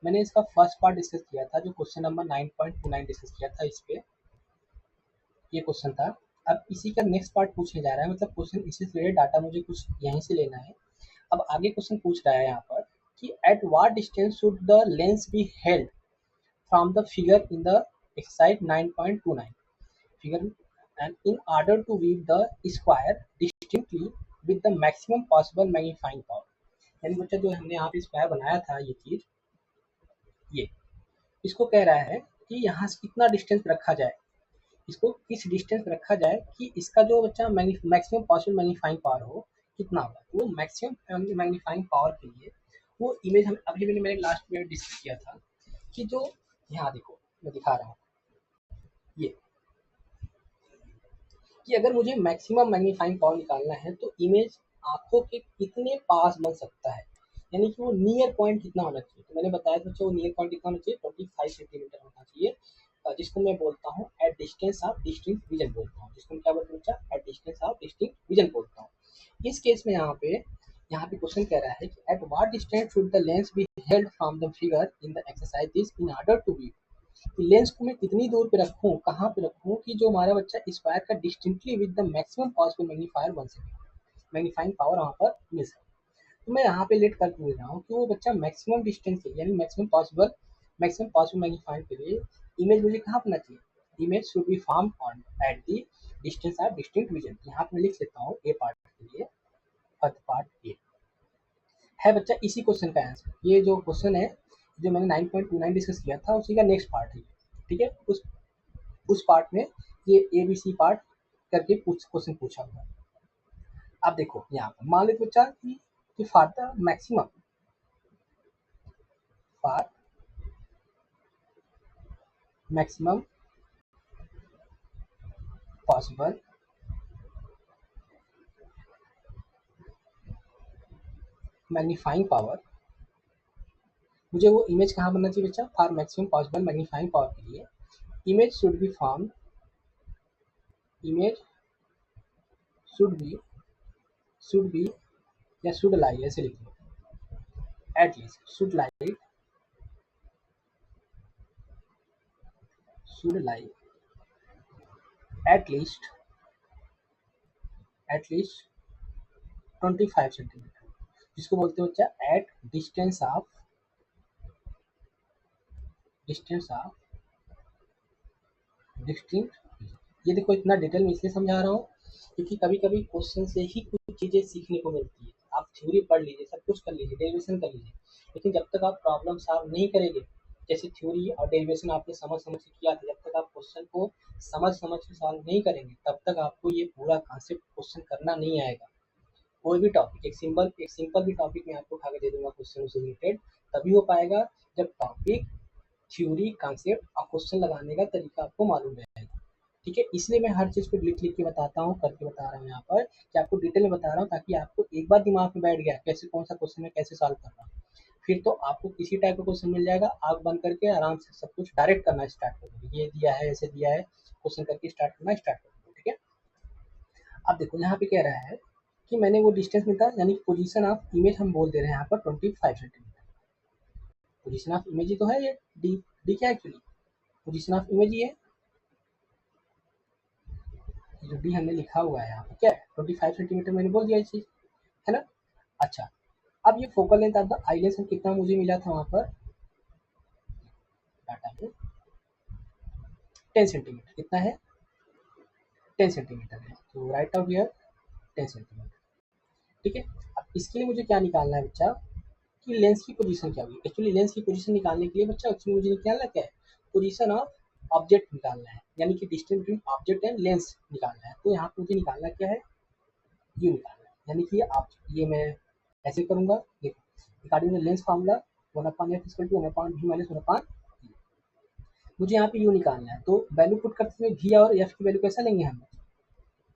मैंने इसका first part discuss किया था, जो क्वेश्चन नंबर 9.29 डिस्कस किया था इस पे, ये क्वेश्चन था। अब इसी का नेक्स्ट पार्ट पूछने जा रहा है, मतलब क्वेश्चन इसी से रिलेटेड डाटा मुझे कुछ यहीं से लेना है। अब आगे क्वेश्चन पूछ रहा है यहाँ पर कि at what distance should the lens be held from the figure in the exercise 9.29 figure and in order to view the square distinctly with the maximum possible magnifying power। यानी बच्चा जो हमने यहाँ पे स्क्वायर बनाया था, ये चीज, ये इसको कह रहा है कि यहाँ से कितना डिस्टेंस रखा जाए, इसको किस डिस्टेंस रखा जाए कि इसका जो बच्चा मैक्सिमम पॉसिबल मैग्नीफाइंग पावर हो कितना होगा। तो वो मैक्सिमम मैग्नीफाइंग पावर के लिए वो इमेज हम अभी मैंने लास्ट में डिस्कस किया था कि जो यहाँ देखो मैं दिखा रहा हूँ, ये कि अगर मुझे मैक्सिमम मैग्नीफाइंग पावर निकालना है तो इमेज आंखों के कितने पास बन सकता है, यानी कि वो नियर पॉइंट कितना होना चाहिए। तो मैंने बताया था बच्चों, वो नियर पॉइंट कितना होना चाहिए, 25 सेंटीमीटर होना चाहिए, जिसको मैं बोलता हूँ eight distance of distinct vision बोलता हूँ, जिसको क्या बोलते हैं बच्चा, eight distance of distinct vision बोलता हूँ। इस केस में यहाँ पे क्वेश्चन कह रहा है कि at what distance should the lens be held from the figure in the exercise in order to be, lens को मैं कितनी दूर पे रखूँ, कहाँ पे रखूँ कि जो हमारा बच्चा स्क्वायर का distinctly with the maximum possible magnifier बन सके, मैग्नीफाइंग पावर वहाँ पर मिल सके। तो मैं यहाँ पे लेट कर पूछ रहा हूँ कि वो बच्चा मैक्सिमम डिस्टेंस से यानी मैक्सिमम पॉसिबल मैग्नीफाइंग के लिए इमेज मुझे कहाँ बनना चाहिए, image should be form on at the distance of distinct vision. यहाँ पे मैं लिख लेता हूँ ए पार्ट के लिए, फर्स्ट पार्ट ए है बच्चा इसी क्वेश्चन का आंसर। ये जो क्वेश्चन है जो मैंने 9.29 डिस्कस किया था उसी का नेक्स्ट पार्ट है, ठीक है। उस पार्ट में ये ए बी सी पार्ट करके क्वेश्चन पूछा हुआ है। अब देखो यहाँ पर मान लीजिए बच्चा कि for the maximum for maximum possible magnifying power, मुझे वो इमेज कहाँ बनना चाहिए बच्चा, for maximum possible magnifying power के लिए image should be form, image should be या शुड लाई, ऐसे लिख लो, at least should lie at least 25 centimetre, जिसको बोलते हैं बच्चा एट डिस्टेंस ऑफ डिस्टिंक्ट। ये देखो इतना डिटेल में इसलिए समझा रहा हूँ क्योंकि कभी कभी क्वेश्चन से ही कुछ चीजें सीखने को मिलती है। आप थ्योरी पढ़ लीजिए, सब कुछ कर लीजिए, डेरिवेशन कर लीजिए, लेकिन जब तक आप प्रॉब्लम सॉल्व नहीं करेंगे, जैसे थ्योरी और डेरिवेशन आपने समझ समझ के किया था, जब तक आप क्वेश्चन को समझ समझ के सॉल्व नहीं करेंगे तब तक आपको ये पूरा कॉन्सेप्ट क्वेश्चन करना नहीं आएगा। कोई भी टॉपिक एक सिंपल भी टॉपिक मैं आपको उठा के दे दूंगा क्वेश्चन से रिलेटेड, तभी हो पाएगा जब टॉपिक, थ्योरी, कॉन्सेप्ट और क्वेश्चन लगाने का तरीका आपको मालूम रहेगा, ठीक है। इसलिए मैं हर चीज़ को लिख लिख के बताता हूँ, करके बता रहा हूँ यहाँ पर कि आपको डिटेल में बता रहा हूँ, ताकि आपको एक बार दिमाग में बैठ गया कैसे कौन सा क्वेश्चन है कैसे सॉल्व करना, फिर तो आपको किसी टाइप का क्वेश्चन मिल जाएगा, आग बंद करके आराम से सब कुछ डायरेक्ट करना स्टार्ट कर दोगे, ये दिया है ऐसे दिया है, क्वेश्चन करके स्टार्ट करना स्टार्ट कर दोगे, ठीक है। अब देखो यहाँ पे कह रहा है कि मैंने वो डिस्टेंस निकाला, यानी पोजीशन ऑफ इमेज हम बोल दे रहे हैं यहाँ पर 25 सेंटीमीटर। पोजीशन ऑफ इमेज ही तो है ये, डी डी क्या एक्चुअली पोजीशन ऑफ इमेज ही है, जो डी हमने लिखा हुआ है यहाँ पे क्या है 25 सेंटीमीटर, मैंने बोल दिया ये चीज, है ना। अच्छा, अब ये focal length of the eye lens कितना मुझे मिला था वहाँ पर डाटा में, 10 सेंटीमीटर, कितना है 10 सेंटीमीटर है, तो राइट आउट हियर 10 सेंटीमीटर, ठीक है। अब इसके लिए मुझे क्या निकालना है बच्चा कि लेंस की पोजीशन क्या हुई। एक्चुअली लेंस की पोजीशन निकालने के लिए बच्चा एक्चुअली मुझे निकालना क्या है, पोजीशन ऑफ ऑब्जेक्ट निकालना है, यानी कि distance between object and lens निकालना है। तो यहाँ पे मुझे निकालना क्या है, ये निकालना है, यानी कि आप ये मैं ऐसे करूंगा, देखो रिगार्डिंग लेंस फार्मूला 1/f=1/v-1/, मुझे यहाँ पे यू निकालना है, तो वैल्यू पुट करते हुए वी और एफ की वैल्यू कैसा लेंगे हम,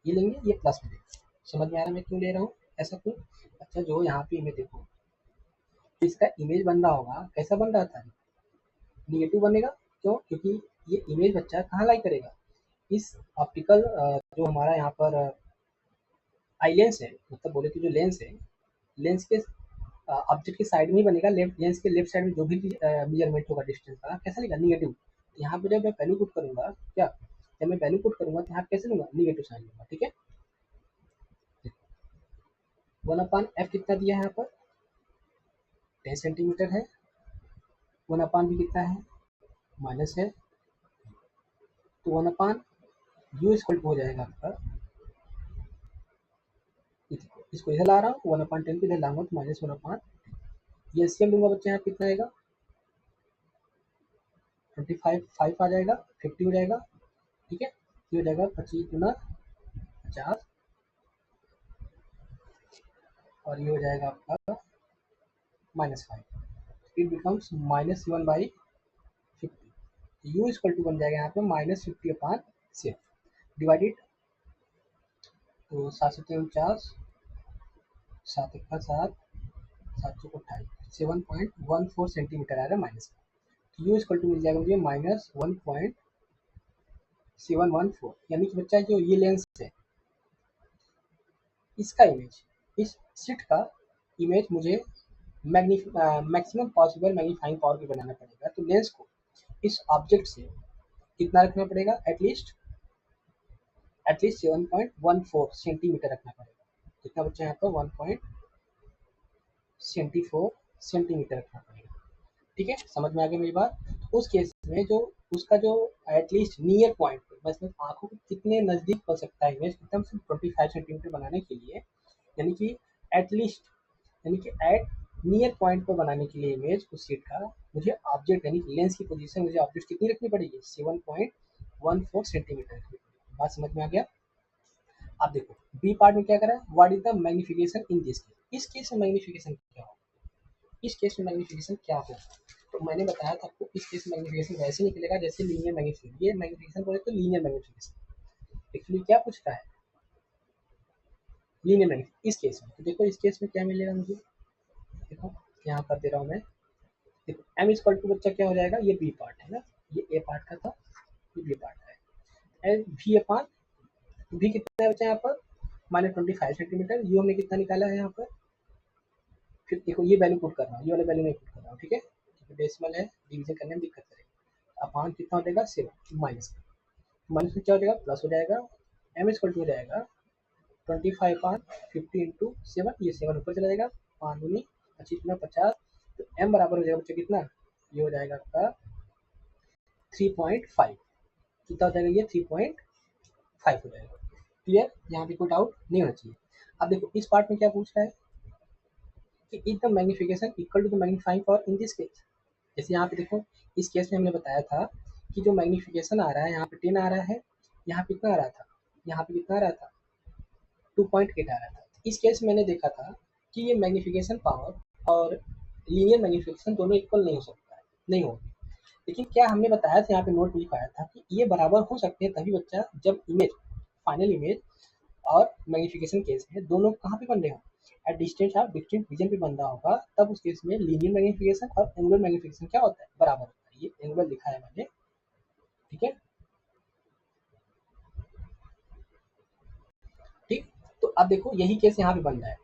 ये लेंगे, ये प्लस में लेंगे। समझ में आ रहा है मैं क्यों ले रहा हूँ ऐसा क्यों। अच्छा, जो यहाँ पे इमेज देखो, तो इसका इमेज बन रहा होगा, कैसा बन रहा था, निगेटिव बनेगा, क्यों, क्योंकि ये इमेज बच्चा कहाँ लाई करेगा, इस ऑप्टिकल जो हमारा यहाँ पर आई लेंस है, मतलब बोले तो जो लेंस है, लेंस के ऑब्जेक्ट की साइड में ही बनेगा, लेफ्ट लेंस के लेफ्ट साइड में जो भी मेजरमेंट होगा डिस्टेंस का कैसा लिखा निगेटिव। यहाँ पे जब मैं वैल्यू पुट करूंगा क्या, जब मैं वैल्यू पुट करूंगा तो यहाँ कैसे लूंगा निगेटिव साइन लूंगा, ठीक है। 1/f कितना दिया है यहाँ पर 10 सेंटीमीटर है, 1/b भी कितना है माइनस है, तो 1/u इक्वल टू हो जाएगा आपका, इसको इधर ला रहा हूँ 1/10 को इधर लाऊंगा तो -1/, ये एलसीएम लूंगा बच्चे यहाँ कितना आएगा 25 5 आ जाएगा 50 हो जाएगा, ठीक है। ये हो जाएगा 25 गुना 50 और ये हो जाएगा आपका -5, it becomes -1/50, u equal to बन जाएगा यहाँ पे -50/7 डिवाइडेड, तो 749 7 1 7 7 चौक 28 7.14 सेंटीमीटर आ रहा है माइनस का, यू इक्वल टू मिल जाएगा मुझे -1.714, यानी कि बच्चा जो ये लेंस है इसका इमेज, इस शीट का इमेज मुझे मैक्सिमम पॉसिबल मैग्नीफाइंग पावर की बनाना पड़ेगा, तो लेंस को इस ऑब्जेक्ट से कितना रखना पड़ेगा एटलीस्ट 7.14 सेंटीमीटर रखना पड़ेगा, कितना बच्चा यहाँ पर 1.74 सेंटीमीटर रखना पड़ेगा, ठीक है। समझ में आ गई मेरी बात। तो उस केस में जो उसका जो एटलीस्ट नियर पॉइंट मतलब आंखों के कितने नजदीक हो सकता है इमेज एकदम से 25 सेंटीमीटर बनाने के लिए, यानी कि एटलीस्ट यानी कि एट नियर पॉइंट पर बनाने के लिए इमेज उस सीट का मुझे ऑब्जेक्ट यानी कि लेंस की पोजीशन मुझे ऑब्जेक्ट कितनी रखनी पड़ेगी 7.14 सेंटीमीटर रखनी पड़ेगी। बात समझ में आ गया। अब देखो बी पार्ट में क्या करा है, what is the magnification in this case, इस केस में मैग्निफिकेशन क्या होगा, इस केस में मैग्निफिकेशन क्या होगा, तो मैंने बताया था आपको इस केस में मैग्निफिकेशन वैसे निकलेगा जैसे लीनियर मैग्निफिकेशन, ये मैग्निफिकेशन बोले तो लीनियर मैग्निफिकेशन एक्चुअली क्या पूछ रहा है लीनियर मैग्निफिकेशन इस केस में, तो देखो इस केस में क्या मिलेगा मुझे, देखो यहाँ कर दे रहा हूँ मैं, देखो एम इक्वल टू बच्चा क्या हो जाएगा, ये बी पार्ट है ना, ये ए पार्ट का था, ये बी पार्ट है, एंड वी अपान भी कितना है बच्चा यहाँ पर -25 सेंटीमीटर, यू हमने कितना निकाला है यहाँ पर, फिर देखो ये वैल्यू पुट कर रहा हूँ, ये वाला वैल्यू नहीं पुट कर रहा हूँ, ठीक है, क्योंकि डेसिमल है डिवीजन करने में दिक्कत करेगा। अपान कितना हो जाएगा 7 माइनस माइनस में क्या हो जाएगा प्लस हो जाएगा, एम इक्वल टू हो जाएगा 25/50 इंटू 7, ये 7 ऊपर चला जाएगा 5 दूनी 25 गुना 50, तो एम बराबर हो जाएगा बच्चा कितना, ये हो जाएगा आपका 3.5, कितना हो जाएगा ये 3.5 हो जाएगा। क्लियर, यहाँ पे कोई डाउट नहीं होना चाहिए। अब देखो इस पार्ट में क्या पूछ रहा है कि is the magnification equal to the magnifying power in this case, जैसे यहाँ पे देखो इस केस में हमने बताया था कि जो मैग्निफिकेशन आ रहा है यहाँ पे 10 आ रहा है, यहाँ पे कितना आ रहा था, यहाँ पे कितना आ रहा था 2.8 आ रहा था। इस केस में मैंने देखा था कि ये मैग्निफिकेशन पावर और लीनियर मैग्निफिकेशन दोनों इक्वल नहीं हो सकता है, नहीं होगी, लेकिन क्या हमने बताया था यहाँ पे नोट में लिखाया था कि ये बराबर हो सकते हैं तभी बच्चा जब इमेज फाइनल इमेज और मैग्निफिकेशन केस में दोनों कहाँ पे बन रहे हो at distance of distant region पे बन रहा होगा, तब उस केस में लीनियर मैग्निफिकेशन और एंगुलर मैग्निफिकेशन क्या होता है बराबर होता है, ये एंगुलर लिखा है मैंने, ठीक है। ठीक, तो अब देखो यही केस यहाँ पे बन रहा है,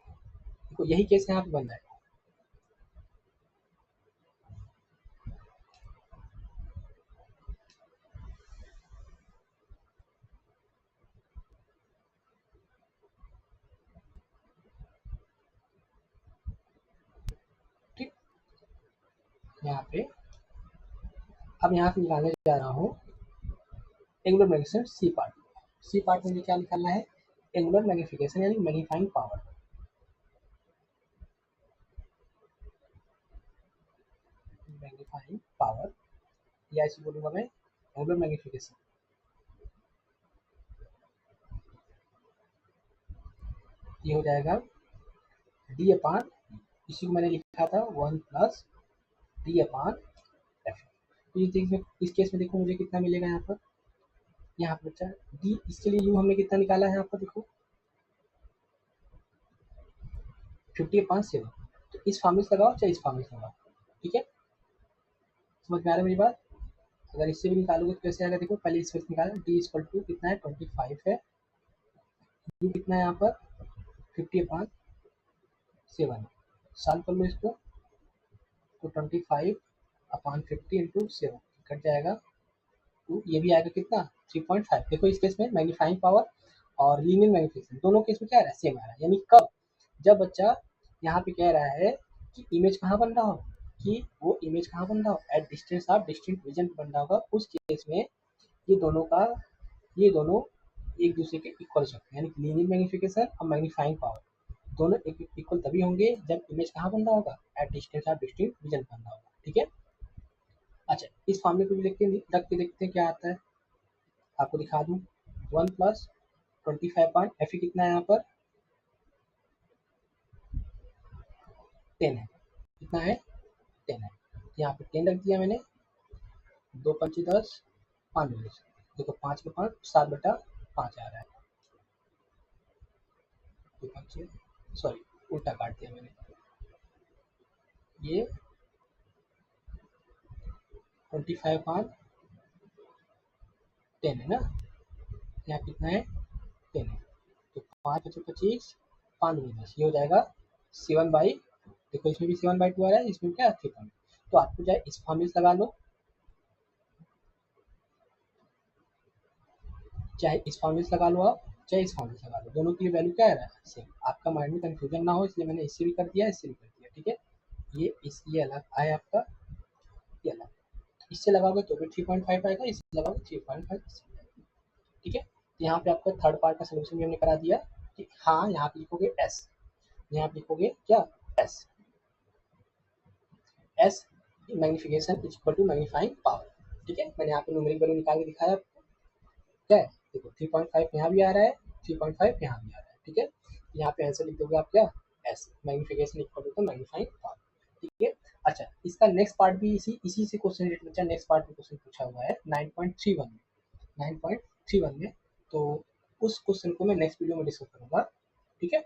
देखो यही केस यहाँ पे बन रहा है, ठीक। यहाँ पे अब यहाँ से निकालने जा रहा हूँ angular magnification C part, C part में मुझे क्या निकालना है एंगुलर मैग्निफिकेशन यानी मैग्नीफाइंग पावर, मैग्नीफाइंग पावर या ऐसे बोलूंगा मैं एंगुलर मैग्निफिकेशन, ये हो जाएगा डी अपान, इसी को मैंने लिखा था 1 प्लस डी अपान एफ। तो इस केस में देखो मुझे कितना मिलेगा यहाँ पर बच्चा डी, इसके लिए यू हमने कितना निकाला है यहाँ पर देखो 50/7, तो इस फॉर्मूले से लगाओ चाहे इस फॉर्मूले से लगाओ, ठीक है। समझ में आ रहा है मेरी बात। अगर इससे भी निकालोगे तो कैसे आएगा देखो, पहले इस वक्त निकाला डी इक्वल टू कितना है 25 है, यू कितना है यहाँ पर 50/7, सॉल्व कर लो इसको, तो 25/50 इंटू 7 कट जाएगा, तो ये भी आएगा कितना 3.5। देखो इस केस में मैग्नीफाइंग पावर और लीनियर मैग्निफिकेशन दोनों केस में क्या आ रहा है, सेम आ रहा है। यानी कब, जब बच्चा यहाँ पे कह रहा है कि इमेज कहाँ बन रहा हो, कि वो इमेज कहाँ बन रहा हो, at distance of distinct vision बन रहा होगा, उस केस में ये दोनों का, ये दोनों एक दूसरे के इक्वल सकते हैं। यानी लीनियर मैग्निफिकेशन और मैग्नीफाइंग पावर दोनों एक इक्वल तभी होंगे जब इमेज कहाँ बन रहा होगा, eight distance of distinct vision बन रहा होगा। ठीक है। अच्छा, इस फॉर्मूले को भी रख के देखते हैं क्या आता है, आपको दिखा दूं। 1 प्लस 25 पॉइंट एफ कितना है यहाँ पर 10 है, कितना है 10 है, यहाँ पे 10 रख दिया मैंने, 2×5 = 10, 5 देखो 5 के 5 7/5 आ रहा है, 2×5 सॉरी उल्टा काट दिया मैंने, ये 25/10 है ना, यहाँ कितना है 10 है, तो 5×25 5×10 ये हो जाएगा 7/, देखो इसमें भी 7/2 आ रहा है, इसमें क्या 3 पॉइंट, तो आपको चाहे इस फॉर्मूले से लगा लो, चाहे इस फॉर्मूले से लगा लो आप, चाहे इस फॉर्मूले से लगा लो, दोनों की वैल्यू क्या आ रहा है सेम, आपका माइंड में कंफ्यूजन ना हो इसलिए मैंने इससे भी कर दिया, इससे भी कर दिया। ठीक है, ये अलग आया आपका, ये अलग, इससे लगाओगे तो भी 3.5 आएगा, इससे लगाओगे 3.5। ठीक है, तो यहाँ पे आपका थर्ड पार्ट का सोल्यूशन भी हमने करा दिया कि हाँ यहाँ पे लिखोगे एस, यहाँ पे लिखोगे क्या as, as magnification is equal to magnifying power. ठीक है, मैंने यहाँ पे न्यूमेरिक वैल्यू निकाल के दिखाया आपको, क्या है देखो 3.5 यहाँ भी आ रहा है, 3.5 यहाँ भी आ रहा है। ठीक है, यहाँ पे आंसर लिख दोगे आप क्या as magnification equal to magnifying power. ठीक है, अच्छा इसका नेक्स्ट पार्ट भी इसी इसी से क्वेश्चन रिलेटेड बच्चा, नेक्स्ट पार्ट में क्वेश्चन पूछा हुआ है 9.31 में, 9.31 में, तो उस क्वेश्चन को मैं नेक्स्ट वीडियो में डिस्कस करूंगा। ठीक है।